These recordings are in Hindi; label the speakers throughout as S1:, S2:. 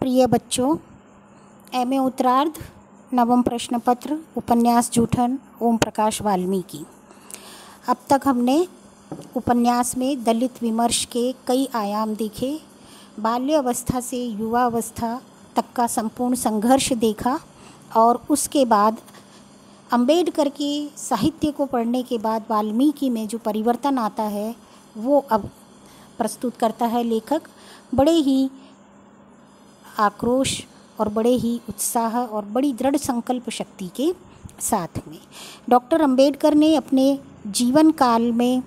S1: प्रिय बच्चों, एमए उत्तरार्ध नवम प्रश्न पत्र उपन्यास जूठन ओम प्रकाश वाल्मीकि। अब तक हमने उपन्यास में दलित विमर्श के कई आयाम देखे। बाल्य अवस्था से युवा अवस्था तक का संपूर्ण संघर्ष देखा और उसके बाद अंबेडकर के साहित्य को पढ़ने के बाद वाल्मीकि में जो परिवर्तन आता है वो अब प्रस्तुत करता है लेखक बड़े ही आक्रोश और बड़े ही उत्साह और बड़ी दृढ़ संकल्प शक्ति के साथ में। डॉक्टर अंबेडकर ने अपने जीवन काल में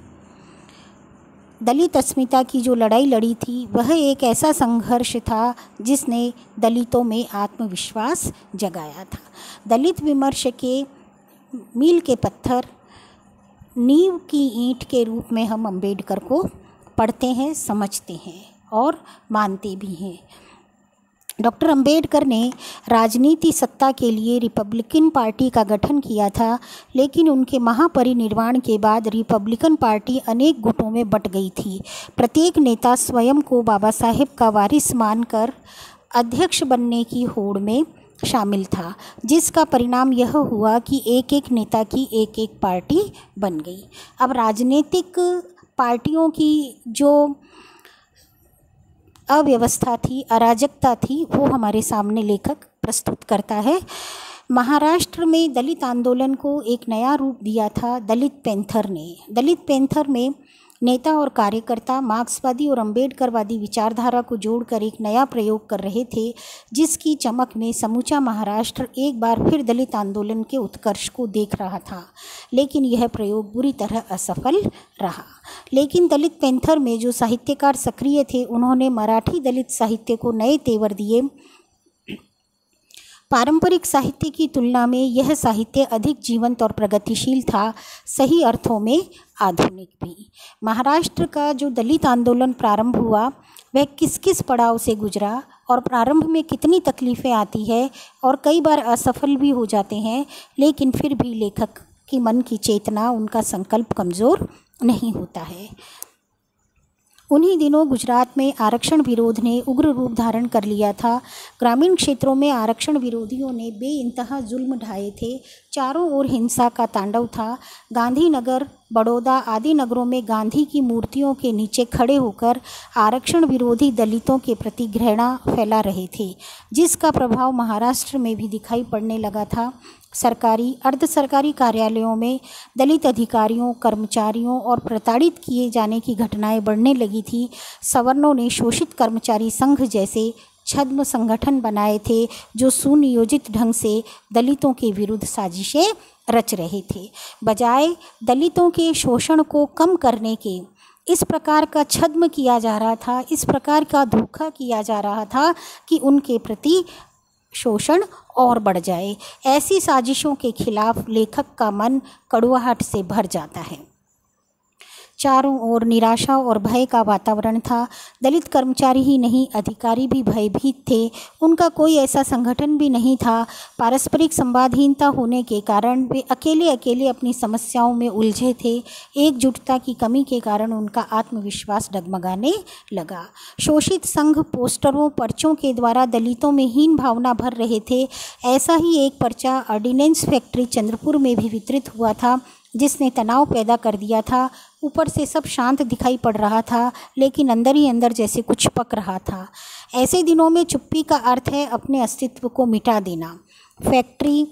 S1: दलित अस्मिता की जो लड़ाई लड़ी थी वह एक ऐसा संघर्ष था जिसने दलितों में आत्मविश्वास जगाया था। दलित विमर्श के मील के पत्थर, नींव की ईंट के रूप में हम अंबेडकर को पढ़ते हैं, समझते हैं और मानते भी हैं। डॉक्टर अंबेडकर ने राजनीति सत्ता के लिए रिपब्लिकन पार्टी का गठन किया था, लेकिन उनके महापरिनिर्वाण के बाद रिपब्लिकन पार्टी अनेक गुटों में बंट गई थी। प्रत्येक नेता स्वयं को बाबा साहेब का वारिस मानकर अध्यक्ष बनने की होड़ में शामिल था, जिसका परिणाम यह हुआ कि एक एक नेता की एक एक पार्टी बन गई। अब राजनीतिक पार्टियों की जो अव्यवस्था थी, अराजकता थी, वो हमारे सामने लेखक प्रस्तुत करता है। महाराष्ट्र में दलित आंदोलन को एक नया रूप दिया था दलित पैंथर ने। दलित पैंथर में नेता और कार्यकर्ता मार्क्सवादी और अंबेडकरवादी विचारधारा को जोड़कर एक नया प्रयोग कर रहे थे, जिसकी चमक में समूचा महाराष्ट्र एक बार फिर दलित आंदोलन के उत्कर्ष को देख रहा था। लेकिन यह प्रयोग बुरी तरह असफल रहा। लेकिन दलित पैंथर में जो साहित्यकार सक्रिय थे उन्होंने मराठी दलित साहित्य को नए तेवर दिए। पारंपरिक साहित्य की तुलना में यह साहित्य अधिक जीवंत और प्रगतिशील था, सही अर्थों में आधुनिक भी। महाराष्ट्र का जो दलित आंदोलन प्रारंभ हुआ वह किस किस पड़ाव से गुजरा और प्रारंभ में कितनी तकलीफ़ें आती है और कई बार असफल भी हो जाते हैं, लेकिन फिर भी लेखक की मन की चेतना, उनका संकल्प कमज़ोर नहीं होता है। उन्हीं दिनों गुजरात में आरक्षण विरोध ने उग्र रूप धारण कर लिया था। ग्रामीण क्षेत्रों में आरक्षण विरोधियों ने बेइंतहा जुल्म ढाए थे। चारों ओर हिंसा का तांडव था। गांधीनगर, बड़ौदा आदि नगरों में गांधी की मूर्तियों के नीचे खड़े होकर आरक्षण विरोधी दलितों के प्रति घृणा फैला रहे थे, जिसका प्रभाव महाराष्ट्र में भी दिखाई पड़ने लगा था। सरकारी, अर्ध सरकारी कार्यालयों में दलित अधिकारियों, कर्मचारियों और प्रताड़ित किए जाने की घटनाएं बढ़ने लगी थी। सवर्णों ने शोषित कर्मचारी संघ जैसे छद्म संगठन बनाए थे, जो सुनियोजित ढंग से दलितों के विरुद्ध साजिशें रच रहे थे। बजाय दलितों के शोषण को कम करने के इस प्रकार का छद्म किया जा रहा था, इस प्रकार का धोखा किया जा रहा था कि उनके प्रति शोषण और बढ़ जाए। ऐसी साजिशों के खिलाफ लेखक का मन कड़वाहट से भर जाता है। चारों ओर निराशा और भय का वातावरण था। दलित कर्मचारी ही नहीं, अधिकारी भी भयभीत थे। उनका कोई ऐसा संगठन भी नहीं था। पारस्परिक संवादहीनता होने के कारण वे अकेले अकेले अपनी समस्याओं में उलझे थे। एकजुटता की कमी के कारण उनका आत्मविश्वास डगमगाने लगा। शोषित संघ पोस्टरों, पर्चों के द्वारा दलितों में हीन भावना भर रहे थे। ऐसा ही एक पर्चा ऑर्डिनेंस फैक्ट्री चंद्रपुर में भी वितरित हुआ था, जिसने तनाव पैदा कर दिया था। ऊपर से सब शांत दिखाई पड़ रहा था, लेकिन अंदर ही अंदर जैसे कुछ पक रहा था। ऐसे दिनों में चुप्पी का अर्थ है अपने अस्तित्व को मिटा देना। फैक्ट्री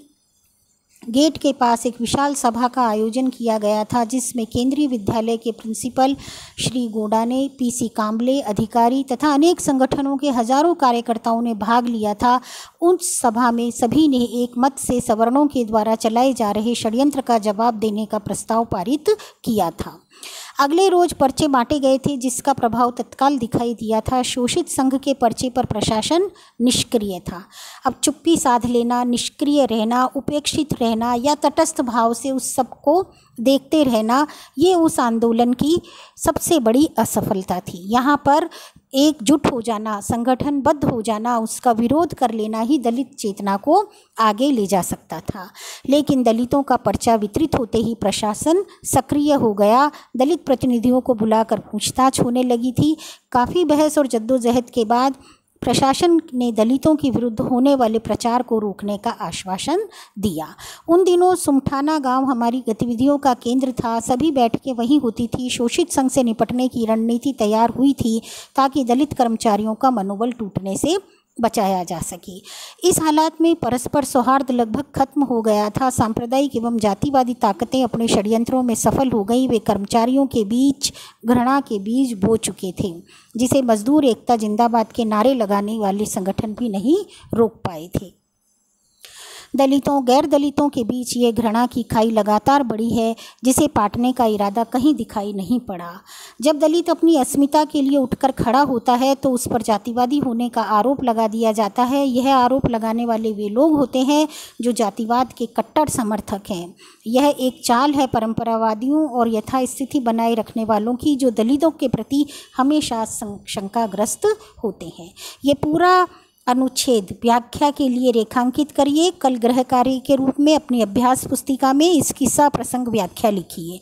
S1: गेट के पास एक विशाल सभा का आयोजन किया गया था, जिसमें केंद्रीय विद्यालय के प्रिंसिपल श्री गोडाने, पीसी कांबले, अधिकारी तथा अनेक संगठनों के हजारों कार्यकर्ताओं ने भाग लिया था। उस सभा में सभी ने एक मत से सवर्णों के द्वारा चलाए जा रहे षड्यंत्र का जवाब देने का प्रस्ताव पारित किया था। अगले रोज पर्चे बांटे गए थे, जिसका प्रभाव तत्काल दिखाई दिया था। शोषित संघ के पर्चे पर प्रशासन निष्क्रिय था। अब चुप्पी साध लेना, निष्क्रिय रहना, उपेक्षित रहना या तटस्थ भाव से उस सब को देखते रहना, ये उस आंदोलन की सबसे बड़ी असफलता थी। यहाँ पर एकजुट हो जाना, संगठनबद्ध हो जाना, उसका विरोध कर लेना ही दलित चेतना को आगे ले जा सकता था। लेकिन दलितों का पर्चा वितरित होते ही प्रशासन सक्रिय हो गया। दलित प्रतिनिधियों को बुलाकर पूछताछ होने लगी थी। काफ़ी बहस और जद्दोजहद के बाद प्रशासन ने दलितों के विरुद्ध होने वाले प्रचार को रोकने का आश्वासन दिया। उन दिनों सुमठाना गांव हमारी गतिविधियों का केंद्र था। सभी बैठकें वहीं होती थी। शोषित संघ से निपटने की रणनीति तैयार हुई थी ताकि दलित कर्मचारियों का मनोबल टूटने से बचाया जा सके। इस हालात में परस्पर सौहार्द लगभग खत्म हो गया था। सांप्रदायिक एवं जातिवादी ताकतें अपने षड्यंत्रों में सफल हो गई। वे कर्मचारियों के बीच घृणा के बीज बो चुके थे, जिसे मजदूर एकता जिंदाबाद के नारे लगाने वाले संगठन भी नहीं रोक पाए थे। दलितों गैर दलितों के बीच ये घृणा की खाई लगातार बढ़ी है, जिसे पाटने का इरादा कहीं दिखाई नहीं पड़ा। जब दलित अपनी अस्मिता के लिए उठकर खड़ा होता है तो उस पर जातिवादी होने का आरोप लगा दिया जाता है। यह आरोप लगाने वाले वे लोग होते हैं जो जातिवाद के कट्टर समर्थक हैं। यह एक चाल है परंपरावादियों और यथास्थिति बनाए रखने वालों की, जो दलितों के प्रति हमेशा शंकाग्रस्त होते हैं। ये पूरा अनुच्छेद व्याख्या के लिए रेखांकित करिए। कल गृह कार्य के रूप में अपनी अभ्यास पुस्तिका में इस किस्सा प्रसंग व्याख्या लिखिए।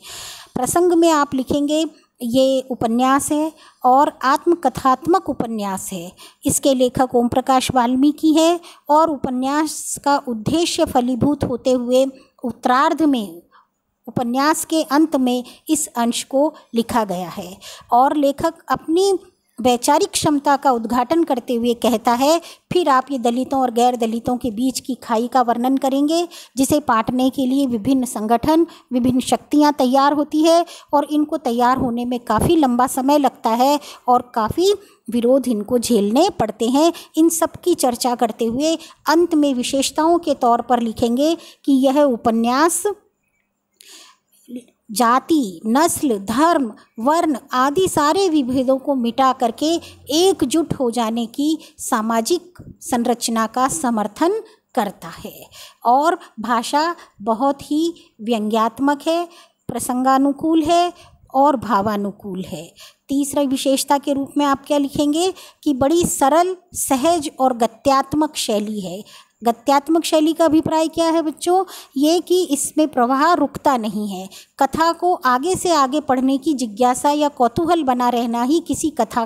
S1: प्रसंग में आप लिखेंगे ये उपन्यास है और आत्मकथात्मक उपन्यास है। इसके लेखक ओम प्रकाश वाल्मीकि है और उपन्यास का उद्देश्य फलीभूत होते हुए उत्तरार्ध में, उपन्यास के अंत में इस अंश को लिखा गया है। और लेखक अपनी वैचारिक क्षमता का उद्घाटन करते हुए कहता है, फिर आप ये दलितों और गैर दलितों के बीच की खाई का वर्णन करेंगे, जिसे पाटने के लिए विभिन्न संगठन, विभिन्न शक्तियां तैयार होती है और इनको तैयार होने में काफ़ी लंबा समय लगता है और काफ़ी विरोध इनको झेलने पड़ते हैं। इन सब की चर्चा करते हुए अंत में विशेषताओं के तौर पर लिखेंगे कि यह उपन्यास जाति, नस्ल, धर्म, वर्ण आदि सारे विभेदों को मिटा करके एकजुट हो जाने की सामाजिक संरचना का समर्थन करता है। और भाषा बहुत ही व्यंग्यात्मक है, प्रसंगानुकूल है और भावानुकूल है। तीसरा विशेषता के रूप में आप क्या लिखेंगे कि बड़ी सरल, सहज और गत्यात्मक शैली है। गत्यात्मक शैली का अभिप्राय क्या है बच्चों? ये कि इसमें प्रवाह रुकता नहीं है। कथा को आगे से आगे पढ़ने की जिज्ञासा या कौतूहल बना रहना ही किसी कथा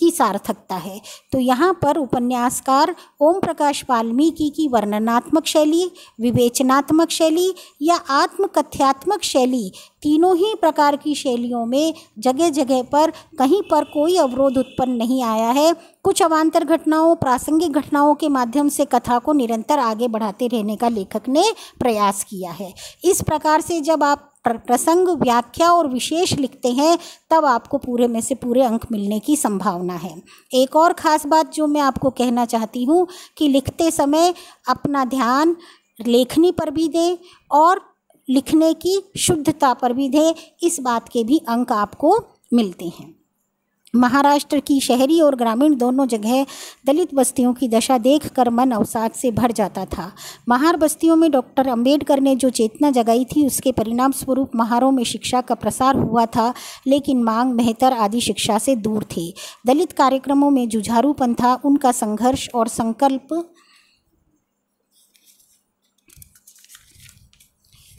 S1: की सार्थकता है। तो यहाँ पर उपन्यासकार ओम प्रकाश वाल्मीकि की वर्णनात्मक शैली, विवेचनात्मक शैली या आत्मकथ्यात्मक शैली, तीनों ही प्रकार की शैलियों में जगह जगह पर कहीं पर कोई अवरोध उत्पन्न नहीं आया है। कुछ अवान्तर घटनाओं, प्रासंगिक घटनाओं के माध्यम से कथा को निरंतर आगे बढ़ाते रहने का लेखक ने प्रयास किया है। इस प्रकार से जब आप प्रसंग, व्याख्या और विशेष लिखते हैं तब आपको पूरे में से पूरे अंक मिलने की संभावना है। एक और ख़ास बात जो मैं आपको कहना चाहती हूँ कि लिखते समय अपना ध्यान लेखनी पर भी दें और लिखने की शुद्धता पर भी दें। इस बात के भी अंक आपको मिलते हैं। महाराष्ट्र की शहरी और ग्रामीण दोनों जगह दलित बस्तियों की दशा देखकर मन अवसाद से भर जाता था। महार बस्तियों में डॉक्टर अंबेडकर ने जो चेतना जगाई थी, उसके परिणाम स्वरूप महारों में शिक्षा का प्रसार हुआ था, लेकिन मांग, मेहतर आदि शिक्षा से दूर थे। दलित कार्यक्रमों में जुझारूपन था। उनका संघर्ष और संकल्प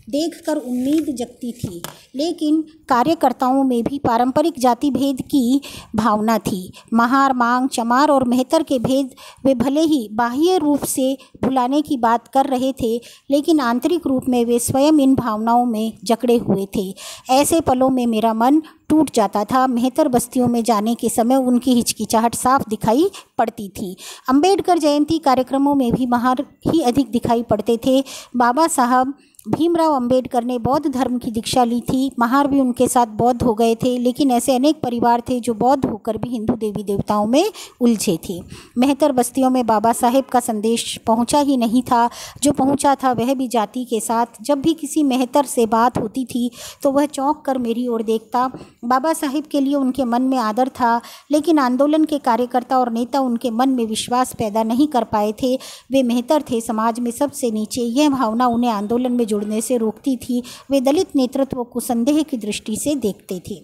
S1: देखकर उम्मीद जगती थी, लेकिन कार्यकर्ताओं में भी पारंपरिक जाति भेद की भावना थी। महार, मांग, चमार और मेहतर के भेद वे भले ही बाह्य रूप से भुलाने की बात कर रहे थे, लेकिन आंतरिक रूप में वे स्वयं इन भावनाओं में जकड़े हुए थे। ऐसे पलों में मेरा मन टूट जाता था। मेहतर बस्तियों में जाने के समय उनकी हिचकिचाहट साफ दिखाई पड़ती थी। अंबेडकर जयंती कार्यक्रमों में भी महार ही अधिक दिखाई पड़ते थे। बाबा साहब भीमराव अंबेडकर ने बौद्ध धर्म की दीक्षा ली थी। महार भी उनके साथ बौद्ध हो गए थे, लेकिन ऐसे अनेक परिवार थे जो बौद्ध होकर भी हिंदू देवी देवताओं में उलझे थे। मेहतर बस्तियों में बाबा साहेब का संदेश पहुंचा ही नहीं था। जो पहुंचा था वह भी जाति के साथ। जब भी किसी मेहतर से बात होती थी तो वह चौंक कर मेरी ओर देखता। बाबा साहेब के लिए उनके मन में आदर था, लेकिन आंदोलन के कार्यकर्ता और नेता उनके मन में विश्वास पैदा नहीं कर पाए थे। वे मेहतर थे, समाज में सबसे नीचे। यह भावना उन्हें आंदोलन में जुड़ने से रोकती थी। वे दलित नेतृत्व को संदेह की दृष्टि से देखते थे।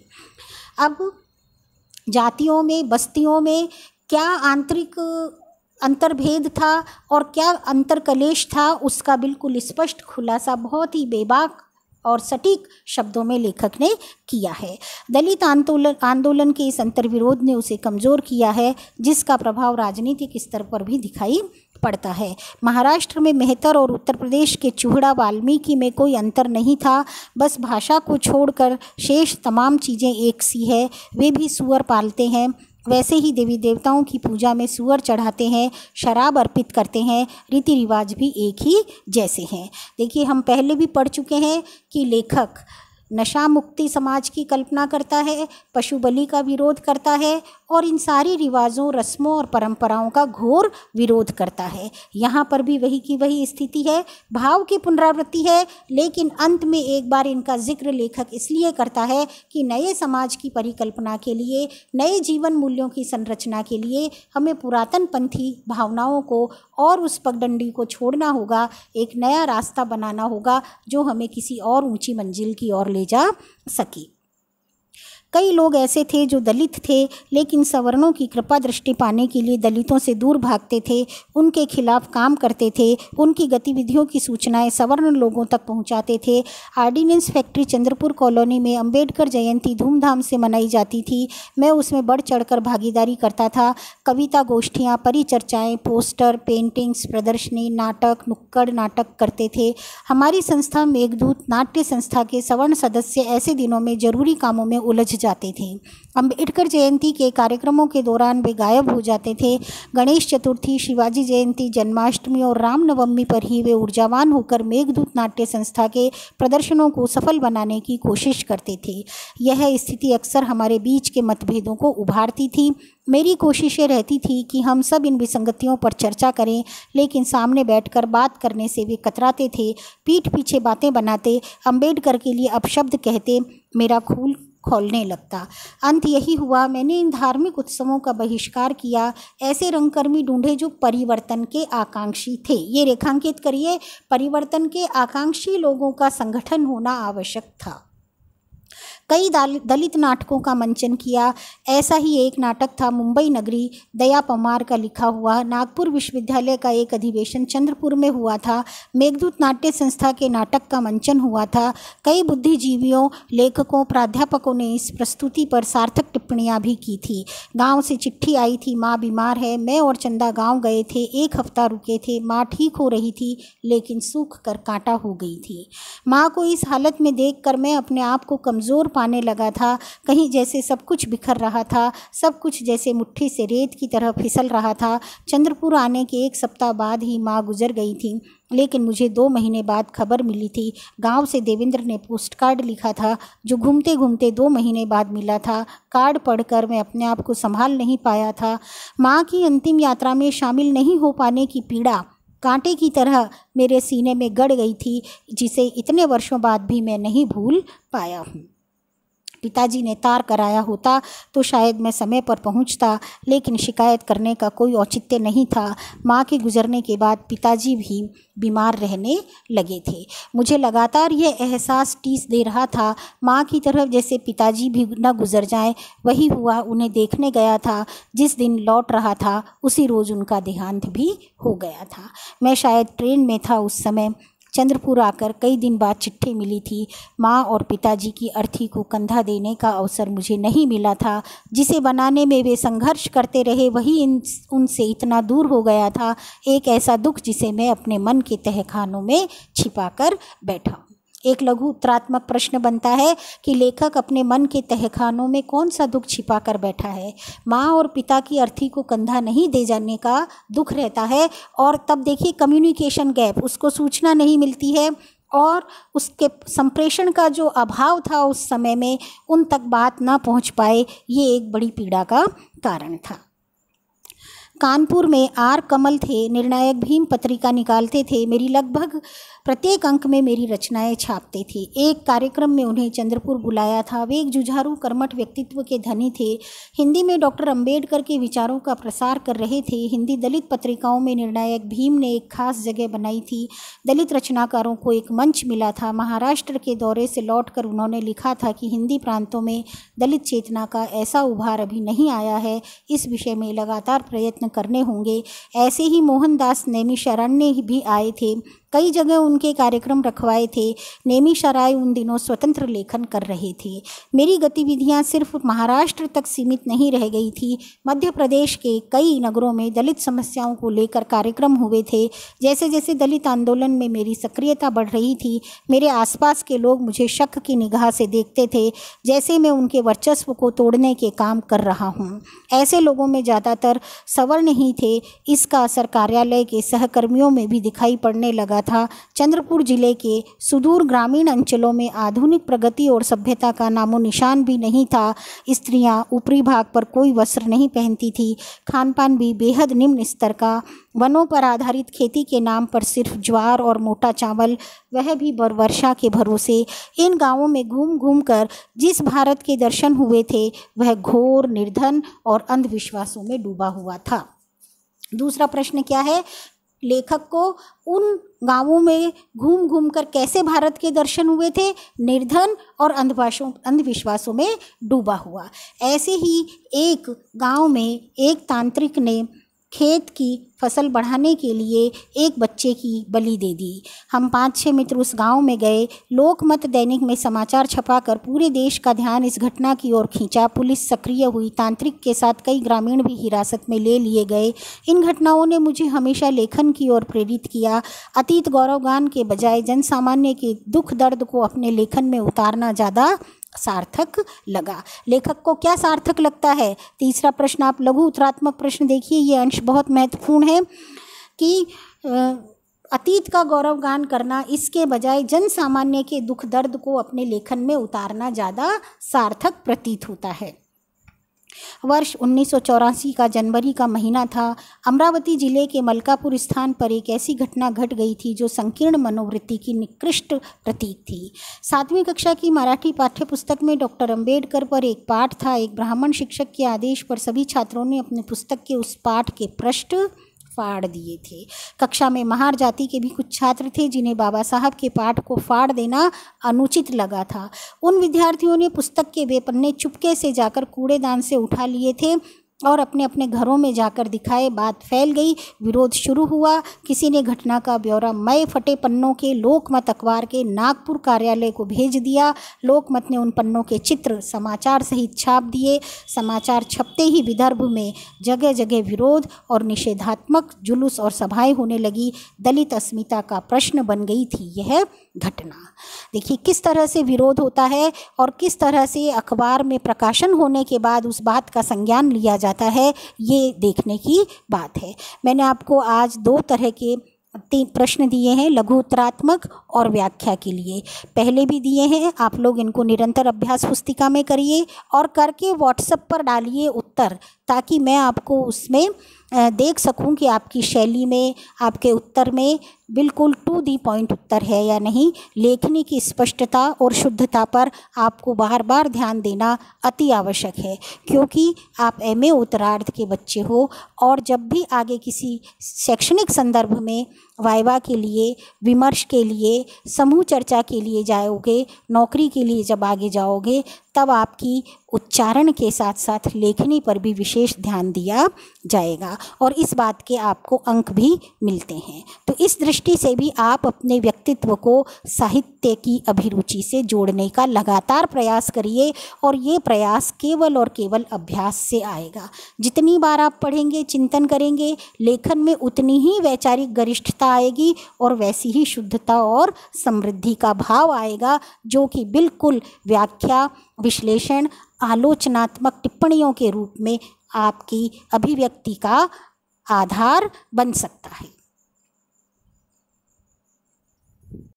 S1: अब जातियों में, बस्तियों में क्या आंतरिक अंतर्भेद था और क्या अंतर्कलेश था, उसका बिल्कुल स्पष्ट खुलासा बहुत ही बेबाक और सटीक शब्दों में लेखक ने किया है। दलित आंदोलन के इस अंतर्विरोध ने उसे कमज़ोर किया है, जिसका प्रभाव राजनीतिक स्तर पर भी दिखाई पड़ता है। महाराष्ट्र में मेहतर और उत्तर प्रदेश के चूहड़ा वाल्मीकि में कोई अंतर नहीं था। बस भाषा को छोड़कर शेष तमाम चीज़ें एक सी है। वे भी सूअर पालते हैं, वैसे ही देवी देवताओं की पूजा में सूअर चढ़ाते हैं, शराब अर्पित करते हैं, रीति रिवाज भी एक ही जैसे हैं। देखिए, हम पहले भी पढ़ चुके हैं कि लेखक नशा मुक्ति समाज की कल्पना करता है, पशु बलि का विरोध करता है और इन सारी रिवाजों, रस्मों और परंपराओं का घोर विरोध करता है। यहाँ पर भी वही की वही स्थिति है, भाव की पुनरावृत्ति है, लेकिन अंत में एक बार इनका जिक्र लेखक इसलिए करता है कि नए समाज की परिकल्पना के लिए, नए जीवन मूल्यों की संरचना के लिए हमें पुरातन पंथी भावनाओं को और उस पगडंडी को छोड़ना होगा, एक नया रास्ता बनाना होगा जो हमें किसी और ऊंची मंजिल की ओर ले जा सके। कई लोग ऐसे थे जो दलित थे, लेकिन सवर्णों की कृपा दृष्टि पाने के लिए दलितों से दूर भागते थे, उनके खिलाफ काम करते थे, उनकी गतिविधियों की सूचनाएं सवर्ण लोगों तक पहुंचाते थे। आर्डिनेंस फैक्ट्री चंद्रपुर कॉलोनी में अंबेडकर जयंती धूमधाम से मनाई जाती थी। मैं उसमें बढ़ चढ़कर भागीदारी करता था। कविता गोष्ठियाँ, परिचर्चाएँ, पोस्टर, पेंटिंग्स, प्रदर्शनी, नाटक, नुक्कड़ नाटक करते थे। हमारी संस्था मेघदूत नाट्य संस्था के सवर्ण सदस्य ऐसे दिनों में जरूरी कामों में उलझ जाते थे। अंबेडकर जयंती के कार्यक्रमों के दौरान वे गायब हो जाते थे। गणेश चतुर्थी, शिवाजी जयंती, जन्माष्टमी और रामनवमी पर ही वे ऊर्जावान होकर मेघदूत नाट्य संस्था के प्रदर्शनों को सफल बनाने की कोशिश करते थे। यह स्थिति अक्सर हमारे बीच के मतभेदों को उभारती थी। मेरी कोशिश ये रहती थी कि हम सब इन विसंगतियों पर चर्चा करें, लेकिन सामने बैठकर बात करने से वे कतराते थे, पीठ पीछे बातें बनाते, अंबेडकर के लिए अपशब्द कहते। मेरा खून खौलने लगता। अंत यही हुआ, मैंने इन धार्मिक उत्सवों का बहिष्कार किया। ऐसे रंगकर्मी ढूंढे जो परिवर्तन के आकांक्षी थे। ये रेखांकित करिए, परिवर्तन के आकांक्षी लोगों का संगठन होना आवश्यक था। कई दलित नाटकों का मंचन किया। ऐसा ही एक नाटक था मुंबई नगरी, दया पमार का लिखा हुआ। नागपुर विश्वविद्यालय का एक अधिवेशन चंद्रपुर में हुआ था। मेघदूत नाट्य संस्था के नाटक का मंचन हुआ था। कई बुद्धिजीवियों, लेखकों, प्राध्यापकों ने इस प्रस्तुति पर सार्थक टिप्पणियां भी की थी। गांव से चिट्ठी आई थी, माँ बीमार है। मैं और चंदा गांव गए थे, 1 हफ्ता रुके थे। माँ ठीक हो रही थी, लेकिन सूख कर कांटा हो गई थी। माँ को इस हालत में देखकर मैं अपने आप को कमज़ोर पाने लगा था। कहीं जैसे सब कुछ बिखर रहा था, सब कुछ जैसे मुट्ठी से रेत की तरह फिसल रहा था। चंद्रपुर आने के 1 सप्ताह बाद ही माँ गुजर गई थी, लेकिन मुझे 2 महीने बाद खबर मिली थी। गांव से देवेंद्र ने पोस्ट कार्ड लिखा था, जो घूमते घूमते 2 महीने बाद मिला था। कार्ड पढ़कर मैं अपने आप को संभाल नहीं पाया था। माँ की अंतिम यात्रा में शामिल नहीं हो पाने की पीड़ा कांटे की तरह मेरे सीने में गड़ गई थी, जिसे इतने वर्षों बाद भी मैं नहीं भूल पाया हूँ। पिताजी ने तार कराया होता तो शायद मैं समय पर पहुंचता, लेकिन शिकायत करने का कोई औचित्य नहीं था। माँ के गुजरने के बाद पिताजी भी बीमार रहने लगे थे। मुझे लगातार यह एहसास टीस दे रहा था, माँ की तरफ जैसे पिताजी भी न गुजर जाएं। वही हुआ। उन्हें देखने गया था। जिस दिन लौट रहा था, उसी रोज़ उनका देहांत भी हो गया था। मैं शायद ट्रेन में था उस समय। चंद्रपुर आकर कई दिन बाद चिट्ठी मिली थी। माँ और पिताजी की अर्थी को कंधा देने का अवसर मुझे नहीं मिला था। जिसे बनाने में वे संघर्ष करते रहे, वही उनसे इतना दूर हो गया था। एक ऐसा दुख जिसे मैं अपने मन के तहखानों में छिपा कर बैठा हूँ। एक लघु उत्तरात्मक प्रश्न बनता है कि लेखक अपने मन के तहखानों में कौन सा दुख छिपा कर बैठा है। माँ और पिता की अर्थी को कंधा नहीं दे जाने का दुख रहता है, और तब देखिए कम्युनिकेशन गैप, उसको सूचना नहीं मिलती है, और उसके संप्रेषण का जो अभाव था उस समय में, उन तक बात ना पहुँच पाए, ये एक बड़ी पीड़ा का कारण था। कानपुर में आर कमल थे, निर्णायक भीम पत्रिका निकालते थे। मेरी लगभग प्रत्येक अंक में मेरी रचनाएं छापते थे। एक कार्यक्रम में उन्हें चंद्रपुर बुलाया था। वे एक जुझारू कर्मठ व्यक्तित्व के धनी थे। हिंदी में डॉक्टर अंबेडकर के विचारों का प्रसार कर रहे थे। हिंदी दलित पत्रिकाओं में निर्णायक भीम ने एक खास जगह बनाई थी। दलित रचनाकारों को एक मंच मिला था। महाराष्ट्र के दौरे से लौटकर उन्होंने लिखा था कि हिंदी प्रांतों में दलित चेतना का ऐसा उभार अभी नहीं आया है। इस विषय में लगातार प्रयत्न करने होंगे। ऐसे ही मोहनदास नैमिषारण्य भी आए थे। कई जगह उनके कार्यक्रम रखवाए थे। नेमिषाराय उन दिनों स्वतंत्र लेखन कर रहे थे। मेरी गतिविधियां सिर्फ महाराष्ट्र तक सीमित नहीं रह गई थी। मध्य प्रदेश के कई नगरों में दलित समस्याओं को लेकर कार्यक्रम हुए थे। जैसे जैसे दलित आंदोलन में मेरी सक्रियता बढ़ रही थी, मेरे आसपास के लोग मुझे शक की निगाह से देखते थे, जैसे मैं उनके वर्चस्व को तोड़ने के काम कर रहा हूँ। ऐसे लोगों में ज़्यादातर सवर्ण ही थे। इसका असर कार्यालय के सहकर्मियों में भी दिखाई पड़ने लगा था। चंद्रपुर जिले के सुदूर ग्रामीण अंचलों में आधुनिक प्रगति और सभ्यता का नामो निशान भी नहीं था। स्त्रियां ऊपरी भाग पर कोई वस्त्र नहीं पहनती थी। खानपान भी बेहद निम्न स्तर का। वनों पर आधारित खेती के नाम पर सिर्फ ज्वार और मोटा चावल, वह भी वर्षा के भरोसे। इन गांवों में घूम घूम कर जिस भारत के दर्शन हुए थे, वह घोर निर्धन और अंधविश्वासों में डूबा हुआ था। दूसरा प्रश्न क्या है? लेखक को उन गांवों में घूम घूम कर कैसे भारत के दर्शन हुए थे? निर्धन और अंधविश्वासों में डूबा हुआ। ऐसे ही एक गांव में एक तांत्रिक ने खेत की फसल बढ़ाने के लिए एक बच्चे की बलि दे दी। हम 5-6 मित्र उस गांव में गए। लोकमत दैनिक में समाचार छपाकर पूरे देश का ध्यान इस घटना की ओर खींचा। पुलिस सक्रिय हुई। तांत्रिक के साथ कई ग्रामीण भी हिरासत में ले लिए गए। इन घटनाओं ने मुझे हमेशा लेखन की ओर प्रेरित किया। अतीत गौरवगान के बजाय जनसामान्य के दुख दर्द को अपने लेखन में उतारना ज़्यादा सार्थक लगा। लेखक को क्या सार्थक लगता है? तीसरा प्रश्न, आप लघु उत्तरात्मक प्रश्न देखिए, ये अंश बहुत महत्वपूर्ण है कि अतीत का गौरवगान करना, इसके बजाय जन सामान्य के दुख दर्द को अपने लेखन में उतारना ज़्यादा सार्थक प्रतीत होता है। वर्ष 1984 का जनवरी का महीना था। अमरावती जिले के मलकापुर स्थान पर एक ऐसी घटना घट गई थी जो संकीर्ण मनोवृत्ति की निकृष्ट प्रतीक थी। 7वीं कक्षा की मराठी पाठ्य पुस्तक में डॉक्टर अंबेडकर पर एक पाठ था। एक ब्राह्मण शिक्षक के आदेश पर सभी छात्रों ने अपने पुस्तक के उस पाठ के पृष्ठ फाड़ दिए थे। कक्षा में महार जाति के भी कुछ छात्र थे जिन्हें बाबा साहब के पाठ को फाड़ देना अनुचित लगा था। उन विद्यार्थियों ने पुस्तक के वे पन्ने चुपके से जाकर कूड़ेदान से उठा लिए थे और अपने अपने घरों में जाकर दिखाए। बात फैल गई, विरोध शुरू हुआ। किसी ने घटना का ब्यौरा मय फटे पन्नों के लोकमत अखबार के नागपुर कार्यालय को भेज दिया। लोकमत ने उन पन्नों के चित्र समाचार सहित छाप दिए। समाचार छपते ही विदर्भ में जगह जगह विरोध और निषेधात्मक जुलूस और सभाएं होने लगी। दलित अस्मिता का प्रश्न बन गई थी यह घटना। देखिए किस तरह से विरोध होता है और किस तरह से अखबार में प्रकाशन होने के बाद उस बात का संज्ञान लिया जाता है, ये देखने की बात है। मैंने आपको आज 2 तरह के 3 प्रश्न दिए हैं, लघु उत्तरात्मक और व्याख्या के लिए। पहले भी दिए हैं, आप लोग इनको निरंतर अभ्यास पुस्तिका में करिए और करके व्हाट्सएप पर डालिए उत्तर, ताकि मैं आपको उसमें देख सकूं कि आपकी शैली में, आपके उत्तर में बिल्कुल टू दी पॉइंट उत्तर है या नहीं। लेखनी की स्पष्टता और शुद्धता पर आपको बार बार ध्यान देना अति आवश्यक है, क्योंकि आप MA उत्तरार्ध के बच्चे हो और जब भी आगे किसी शैक्षणिक संदर्भ में वाइवा के लिए, विमर्श के लिए, समूह चर्चा के लिए जाओगे, नौकरी के लिए जब आगे जाओगे, तब आपकी उच्चारण के साथ साथ लेखनी पर भी विशेष ध्यान दिया जाएगा और इस बात के आपको अंक भी मिलते हैं। तो इस दृष्टि से भी आप अपने व्यक्तित्व को साहित्य की अभिरुचि से जोड़ने का लगातार प्रयास करिए और ये प्रयास केवल और केवल अभ्यास से आएगा। जितनी बार आप पढ़ेंगे, चिंतन करेंगे, लेखन में उतनी ही वैचारिक गरिष्ठता आएगी और वैसी ही शुद्धता और समृद्धि का भाव आएगा, जो कि बिल्कुल व्याख्या, विश्लेषण, आलोचनात्मक टिप्पणियों के रूप में आपकी अभिव्यक्ति का आधार बन सकता है।